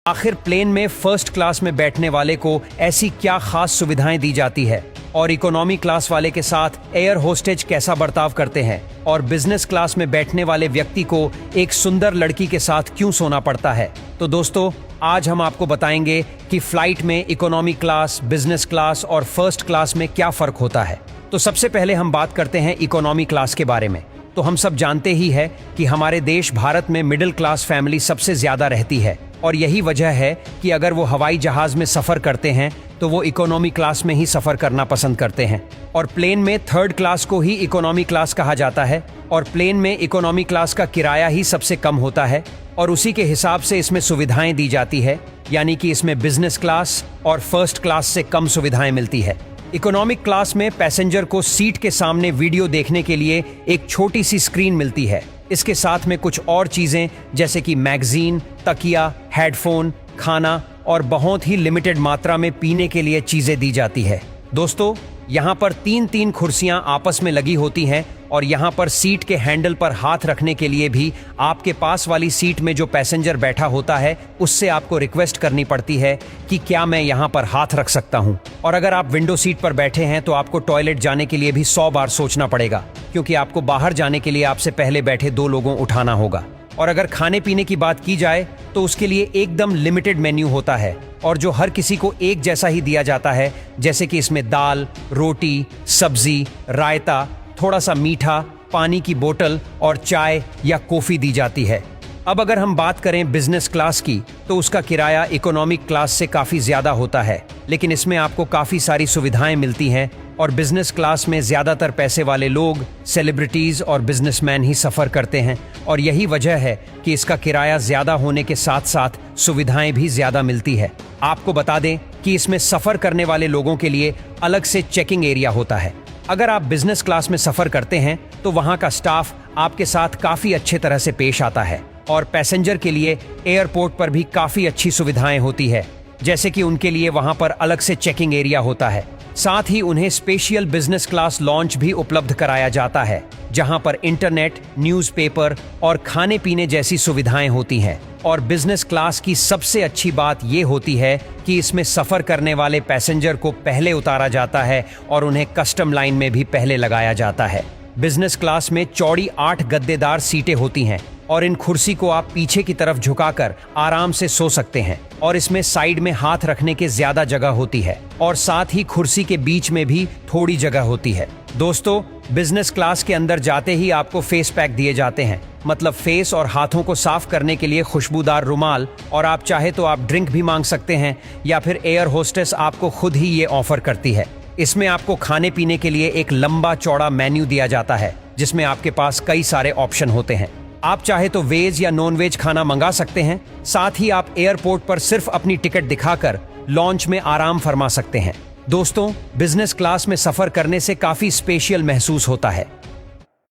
आखिर प्लेन में first class में बैठने वाले को ऐसी क्या खास सुविधाएं दी जाती है और इकोनॉमी क्लास वाले के साथ एयर होस्टेज कैसा बर्ताव करते हैं और बिजनेस क्लास में बैठने वाले व्यक्ति को एक सुंदर लड़की के साथ क्यों सोना पड़ता है। तो दोस्तों, आज हम आपको बताएंगे कि फ्लाइट में इकोनॉमी क्लास, बिजनेस क्लास और फर्स्ट क्लास में क्या फर्क होता है। तो सबसे पहले हम बात करते हैं इकोनॉमी क्लास के बारे में। तो हम सब जानते ही है कि हमारे देश भारत में मिडिल क्लास फैमिली सबसे ज्यादा रहती है और यही वजह है कि अगर वो हवाई जहाज में सफर करते हैं तो वो इकोनॉमी क्लास में ही सफर करना पसंद करते हैं। और प्लेन में थर्ड क्लास को ही इकोनॉमी क्लास कहा जाता है और प्लेन में इकोनॉमी क्लास का किराया ही सबसे कम होता है और उसी के हिसाब से इसमें सुविधाएं दी जाती है, यानी कि इसमें बिजनेस क्लास और फर्स्ट क्लास से कम सुविधाएं मिलती है। इकोनॉमिक क्लास में पैसेंजर को सीट के सामने वीडियो देखने के लिए एक छोटी सी स्क्रीन मिलती है। इसके साथ में कुछ और चीजें जैसे कि मैगजीन, तकिया, हेडफोन, खाना और बहुत ही लिमिटेड मात्रा में पीने के लिए चीजें दी जाती है। दोस्तों, यहाँ पर तीन कुर्सियां आपस में लगी होती हैं और यहाँ पर सीट के हैंडल पर हाथ रखने के लिए भी आपके पास वाली सीट में जो पैसेंजर बैठा होता है उससे आपको रिक्वेस्ट करनी पड़ती है कि क्या मैं यहाँ पर हाथ रख सकता हूँ। और अगर आप विंडो सीट पर बैठे हैं तो आपको टॉयलेट जाने के लिए भी 100 बार सोचना पड़ेगा, क्योंकि आपको बाहर जाने के लिए आपसे पहले बैठे 2 लोगों उठाना होगा। और अगर खाने पीने की बात की जाए तो उसके लिए एकदम लिमिटेड मेन्यू होता है और जो हर किसी को एक जैसा ही दिया जाता है, जैसे कि इसमें दाल, रोटी, सब्जी, रायता, थोड़ा सा मीठा, पानी की बोतल और चाय या कॉफी दी जाती है। अब अगर हम बात करें बिजनेस क्लास की तो उसका किराया इकोनॉमिक क्लास से काफ़ी ज़्यादा होता है, लेकिन इसमें आपको काफ़ी सारी सुविधाएं मिलती हैं और बिजनेस क्लास में ज़्यादातर पैसे वाले लोग, सेलिब्रिटीज़ और बिजनेसमैन ही सफ़र करते हैं और यही वजह है कि इसका किराया ज़्यादा होने के साथ साथ सुविधाएं भी ज़्यादा मिलती है। आपको बता दें कि इसमें सफ़र करने वाले लोगों के लिए अलग से चेकिंग एरिया होता है। अगर आप बिजनेस क्लास में सफ़र करते हैं तो वहाँ का स्टाफ आपके साथ काफ़ी अच्छे तरह से पेश आता है और पैसेंजर के लिए एयरपोर्ट पर भी काफ़ी अच्छी सुविधाएं होती है, जैसे कि उनके लिए वहाँ पर अलग से चेकिंग एरिया होता है। साथ ही उन्हें स्पेशल बिजनेस क्लास लॉन्च भी उपलब्ध कराया जाता है, जहां पर इंटरनेट, न्यूज़पेपर और खाने पीने जैसी सुविधाएं होती हैं। और बिजनेस क्लास की सबसे अच्छी बात ये होती है कि इसमें सफर करने वाले पैसेंजर को पहले उतारा जाता है और उन्हें कस्टम लाइन में भी पहले लगाया जाता है। बिजनेस क्लास में चौड़ी 8 गद्देदार सीटें होती हैं और इन कुर्सी को आप पीछे की तरफ झुकाकर आराम से सो सकते हैं और इसमें साइड में हाथ रखने के ज्यादा जगह होती है और साथ ही कुर्सी के बीच में भी थोड़ी जगह होती है। दोस्तों, बिजनेस क्लास के अंदर जाते ही आपको फेस पैक दिए जाते हैं, मतलब फेस और हाथों को साफ करने के लिए खुशबूदार रुमाल, और आप चाहे तो आप ड्रिंक भी मांग सकते हैं या फिर एयर होस्टेस आपको खुद ही ये ऑफर करती है। इसमें आपको खाने पीने के लिए एक लंबा चौड़ा मेन्यू दिया जाता है जिसमें आपके पास कई सारे ऑप्शन होते हैं। आप चाहे तो वेज या नॉन वेज खाना मंगा सकते हैं। साथ ही आप एयरपोर्ट पर सिर्फ अपनी टिकट दिखाकर लॉन्च में आराम फरमा सकते हैं। दोस्तों, बिजनेस क्लास में सफर करने से काफी स्पेशियल महसूस होता है